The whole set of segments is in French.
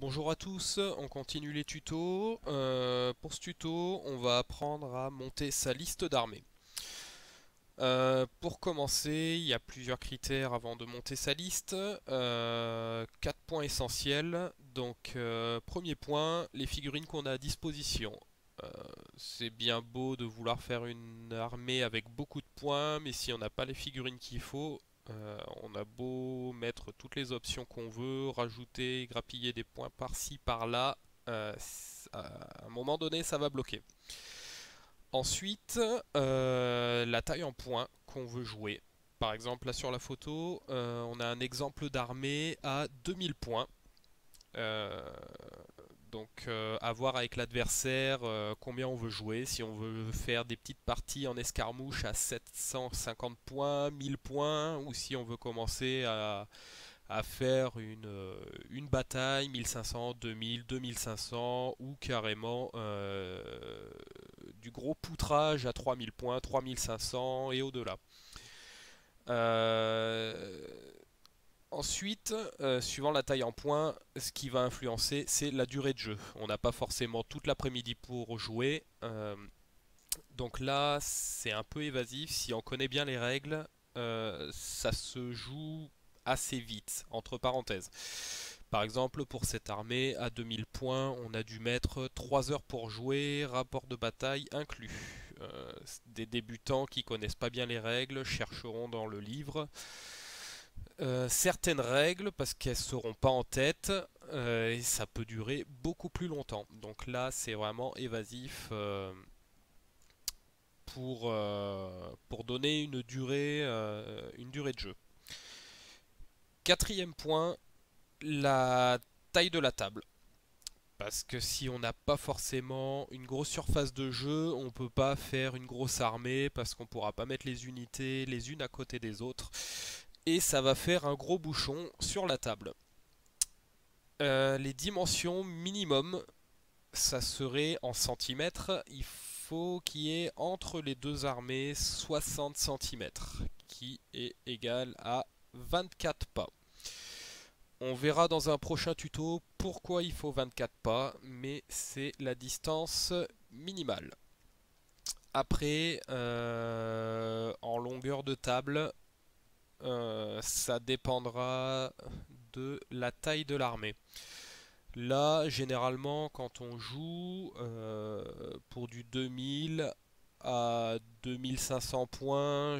Bonjour à tous, on continue les tutos. Pour ce tuto, on va apprendre à monter sa liste d'armées. Pour commencer, il y a plusieurs critères avant de monter sa liste. 4 points essentiels. Donc, premier point, les figurines qu'on a à disposition. Euh, c'est bien beau de vouloir faire une armée avec beaucoup de points, mais si on n'a pas les figurines qu'il faut, on a beau mettre toutes les options qu'on veut, rajouter, grappiller des points par-ci, par-là, à un moment donné, ça va bloquer. Ensuite, la taille en points qu'on veut jouer. Par exemple, là sur la photo, on a un exemple d'armée à 2000 points. Euh, donc, à voir avec l'adversaire combien on veut jouer. Si on veut faire des petites parties en escarmouche à 750 points, 1000 points, ou si on veut commencer à faire une bataille 1500, 2000, 2500, ou carrément du gros poutrage à 3000 points, 3500 et au-delà. Euh, Ensuite, suivant la taille en points, ce qui va influencer, c'est la durée de jeu. On n'a pas forcément toute l'après-midi pour jouer. Donc là, c'est un peu évasif. Si on connaît bien les règles, ça se joue assez vite, entre parenthèses. Par exemple, pour cette armée, à 2000 points, on a dû mettre 3 heures pour jouer, rapport de bataille inclus. Des débutants qui connaissent pas bien les règles chercheront dans le livre certaines règles parce qu'elles seront pas en tête et ça peut durer beaucoup plus longtemps. Donc là, c'est vraiment évasif pour donner une durée de jeu. Quatrième point, la taille de la table. Parce que si on n'a pas forcément une grosse surface de jeu, on ne peut pas faire une grosse armée parce qu'on ne pourra pas mettre les unités les unes à côté des autres. Et ça va faire un gros bouchon sur la table. Les dimensions minimum, ça serait en centimètres. Il faut qu'il y ait entre les deux armées 60 centimètres, qui est égal à 24 pas. On verra dans un prochain tuto pourquoi il faut 24 pas, mais c'est la distance minimale. Après, en longueur de table, ça dépendra de la taille de l'armée. Là, généralement, quand on joue pour du 2000 à 2500 points,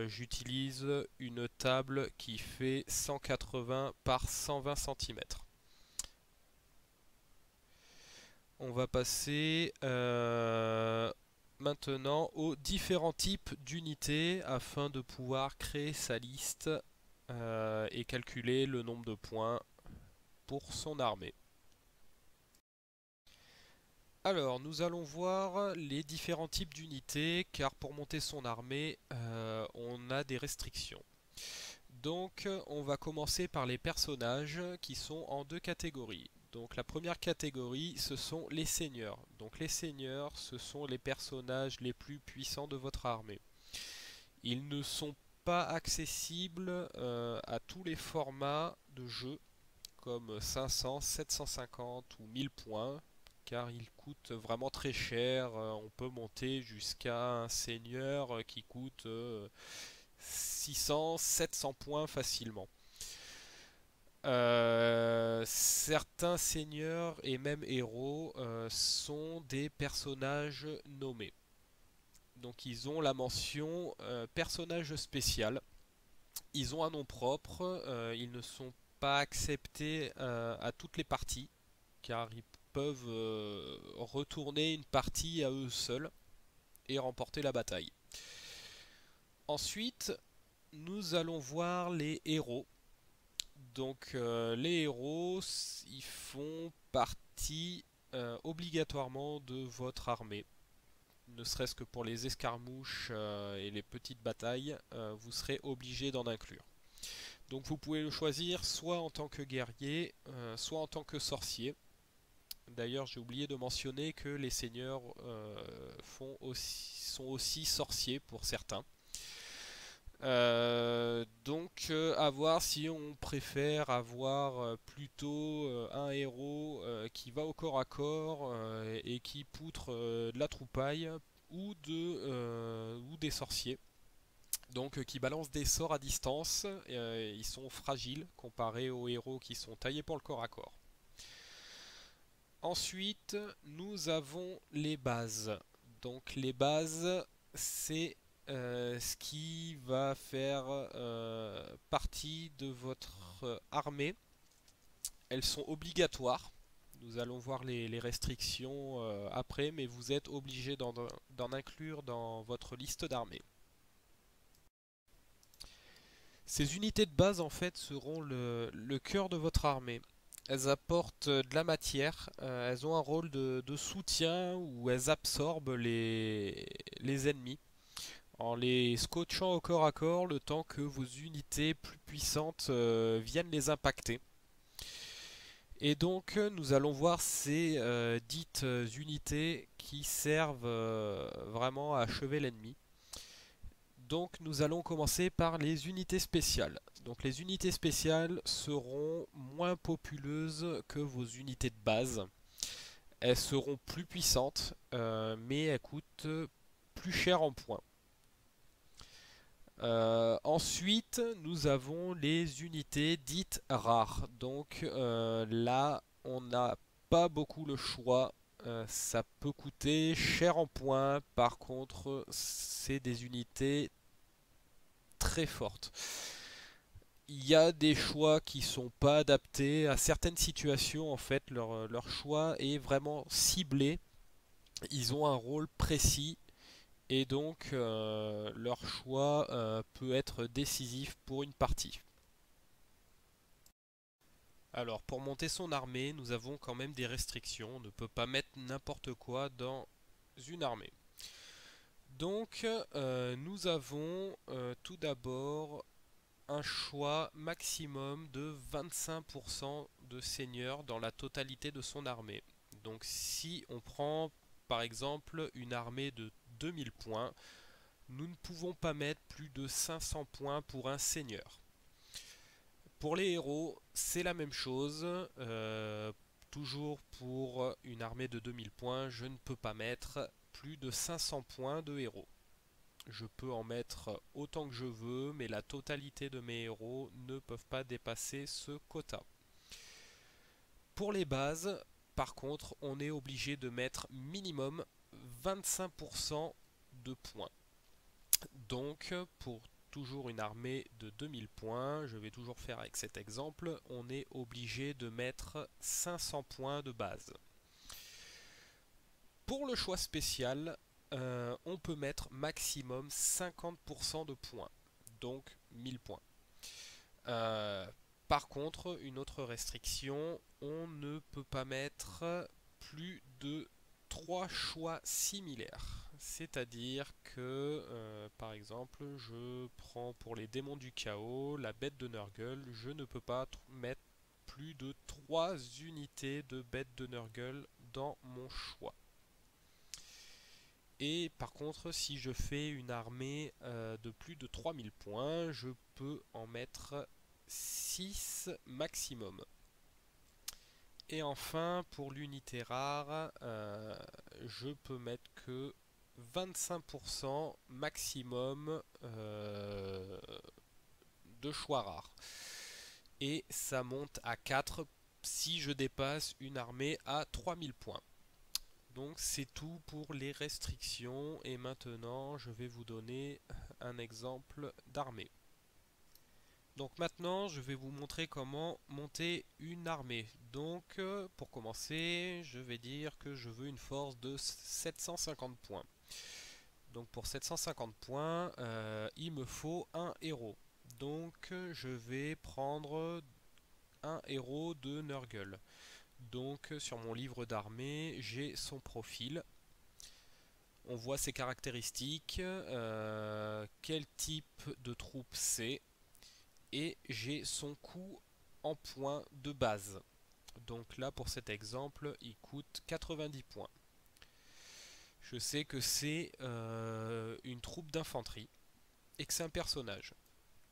j'utilise une table qui fait 180 par 120 cm. On va passer maintenant aux différents types d'unités afin de pouvoir créer sa liste et calculer le nombre de points pour son armée. Alors, nous allons voir les différents types d'unités, car pour monter son armée, on a des restrictions. Donc, on va commencer par les personnages qui sont en deux catégories. Donc, la première catégorie, ce sont les seigneurs. Donc, les seigneurs, ce sont les personnages les plus puissants de votre armée. Ils ne sont pas accessibles à tous les formats de jeu, comme 500, 750 ou 1000 points, car il coûte vraiment très cher. On peut monter jusqu'à un seigneur qui coûte 600, 700 points facilement. Certains seigneurs et même héros sont des personnages nommés. Donc ils ont la mention personnage spécial. Ils ont un nom propre. Ils ne sont pas acceptés à toutes les parties, car ils peuvent retourner une partie à eux seuls et remporter la bataille. Ensuite, nous allons voir les héros. Donc les héros, ils font partie obligatoirement de votre armée. Ne serait-ce que pour les escarmouches et les petites batailles, vous serez obligé d'en inclure. Donc vous pouvez le choisir soit en tant que guerrier, soit en tant que sorcier. D'ailleurs, j'ai oublié de mentionner que les seigneurs sont aussi sorciers pour certains. À voir si on préfère avoir plutôt un héros qui va au corps à corps et qui poutre de la troupaille ou des sorciers. Qui balancent des sorts à distance. Ils sont fragiles comparés aux héros qui sont taillés pour le corps à corps. Ensuite, nous avons les bases. Donc les bases, c'est ce qui va faire partie de votre armée. Elles sont obligatoires. Nous allons voir les restrictions après, mais vous êtes obligé d'en inclure dans votre liste d'armées. Ces unités de base en fait seront le cœur de votre armée. Elles apportent de la matière, elles ont un rôle de soutien où elles absorbent les ennemis en les scotchant au corps à corps le temps que vos unités plus puissantes viennent les impacter. Et donc nous allons voir ces dites unités qui servent vraiment à achever l'ennemi. Donc nous allons commencer par les unités spéciales. Donc les unités spéciales seront moins populeuses que vos unités de base. Elles seront plus puissantes, mais elles coûtent plus cher en points. Ensuite, nous avons les unités dites rares. Donc là, on n'a pas beaucoup le choix. Ça peut coûter cher en points. Par contre, c'est des unités très fortes. Il y a des choix qui sont pas adaptés à certaines situations. En fait, leur choix est vraiment ciblé. Ils ont un rôle précis et donc leur choix peut être décisif pour une partie. Alors, pour monter son armée, nous avons quand même des restrictions. On ne peut pas mettre n'importe quoi dans une armée. Donc, nous avons tout d'abord un choix maximum de 25% de seigneurs dans la totalité de son armée. Donc si on prend par exemple une armée de 2000 points, nous ne pouvons pas mettre plus de 500 points pour un seigneur. Pour les héros, c'est la même chose. Toujours pour une armée de 2000 points, je ne peux pas mettre plus de 500 points de héros. Je peux en mettre autant que je veux, mais la totalité de mes héros ne peuvent pas dépasser ce quota. Pour les bases, par contre, on est obligé de mettre minimum 25% de points. Donc, pour toujours une armée de 2000 points, je vais toujours faire avec cet exemple, on est obligé de mettre 500 points de base. Pour le choix spécial, on peut mettre maximum 50% de points, donc 1000 points. Par contre, une autre restriction, on ne peut pas mettre plus de 3 choix similaires. C'est-à-dire que, par exemple, je prends pour les démons du chaos, la bête de Nurgle, je ne peux pas mettre plus de 3 unités de bête de Nurgle dans mon choix. Et par contre, si je fais une armée de plus de 3000 points, je peux en mettre 6 maximum. Et enfin, pour l'unité rare, je peux mettre que 25% maximum de choix rares. Et ça monte à 4 si je dépasse une armée à 3000 points. Donc c'est tout pour les restrictions et maintenant je vais vous donner un exemple d'armée. Donc maintenant je vais vous montrer comment monter une armée. Donc pour commencer je vais dire que je veux une force de 750 points. Donc pour 750 points il me faut un héros. Donc je vais prendre un héros de Nurgle. Donc sur mon livre d'armée j'ai son profil. On voit ses caractéristiques, quel type de troupe c'est, et j'ai son coût en points de base. Donc là pour cet exemple il coûte 90 points. Je sais que c'est une troupe d'infanterie. et que c'est un personnage.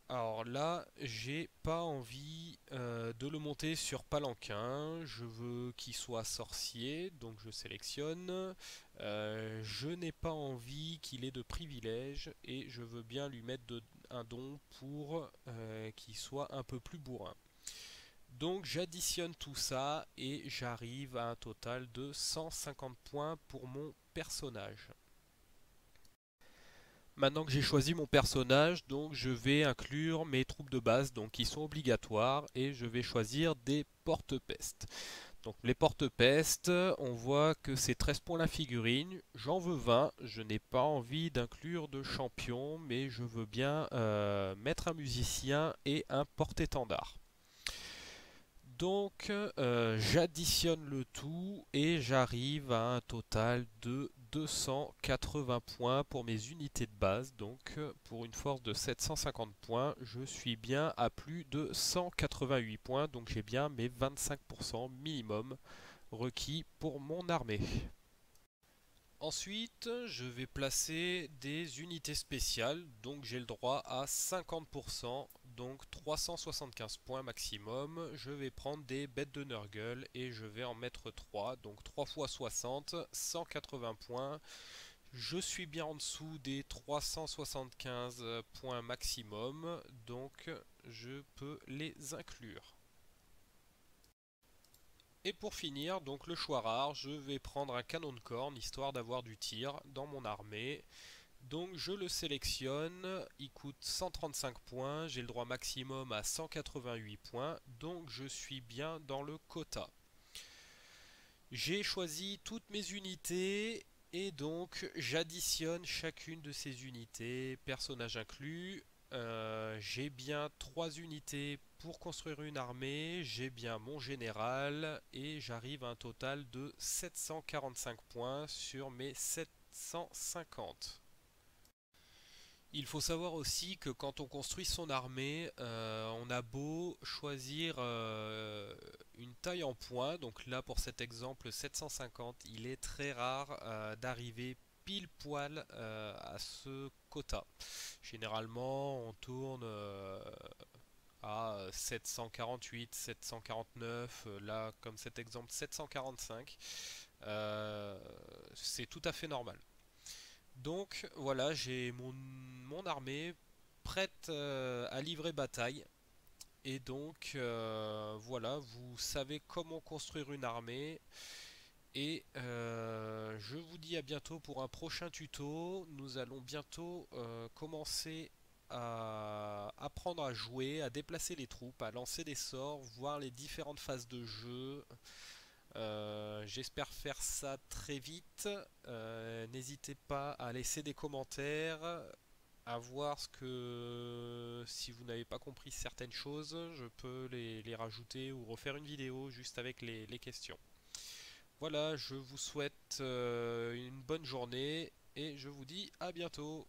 Alors là, j'ai pas envie de le monter sur palanquin. Je veux qu'il soit sorcier, donc je sélectionne. Je n'ai pas envie qu'il ait de privilèges et je veux bien lui mettre un don pour qu'il soit un peu plus bourrin. Donc j'additionne tout ça et j'arrive à un total de 150 points pour mon personnage. Maintenant que j'ai choisi mon personnage, donc je vais inclure mes troupes de base donc qui sont obligatoires et je vais choisir des porte-peste. Donc les porte-peste, on voit que c'est 13 points la figurine, j'en veux 20, je n'ai pas envie d'inclure de champion mais je veux bien mettre un musicien et un porte-étendard. Donc j'additionne le tout et j'arrive à un total de 280 points pour mes unités de base. Donc pour une force de 750 points, je suis bien à plus de 188 points. Donc j'ai bien mes 25% minimum requis pour mon armée. Ensuite, je vais placer des unités spéciales, donc j'ai le droit à 50%, donc 375 points maximum. Je vais prendre des bêtes de Nurgle et je vais en mettre 3, donc 3 fois 60, 180 points. Je suis bien en dessous des 375 points maximum, donc je peux les inclure. Et pour finir, donc le choix rare, je vais prendre un canon de corne histoire d'avoir du tir dans mon armée. Donc je le sélectionne, il coûte 135 points, j'ai le droit maximum à 188 points, donc je suis bien dans le quota. J'ai choisi toutes mes unités et donc j'additionne chacune de ces unités, personnage inclus. J'ai bien 3 unités pour construire une armée, j'ai bien mon général et j'arrive à un total de 745 points sur mes 750. Il faut savoir aussi que quand on construit son armée, on a beau choisir une taille en points, donc là pour cet exemple 750, il est très rare d'arriver pile poil à ce quota. Généralement on tourne à 748, 749, là comme cet exemple 745, c'est tout à fait normal. Donc voilà, j'ai mon armée prête à livrer bataille. Et donc voilà, vous savez comment construire une armée. Et je vous dis à bientôt pour un prochain tuto. Nous allons bientôt commencer à apprendre à jouer, à déplacer les troupes, à lancer des sorts, voir les différentes phases de jeu. J'espère faire ça très vite. N'hésitez pas à laisser des commentaires, à voir ce que si vous n'avez pas compris certaines choses, je peux les rajouter ou refaire une vidéo juste avec les questions. Voilà, je vous souhaite une bonne journée et je vous dis à bientôt.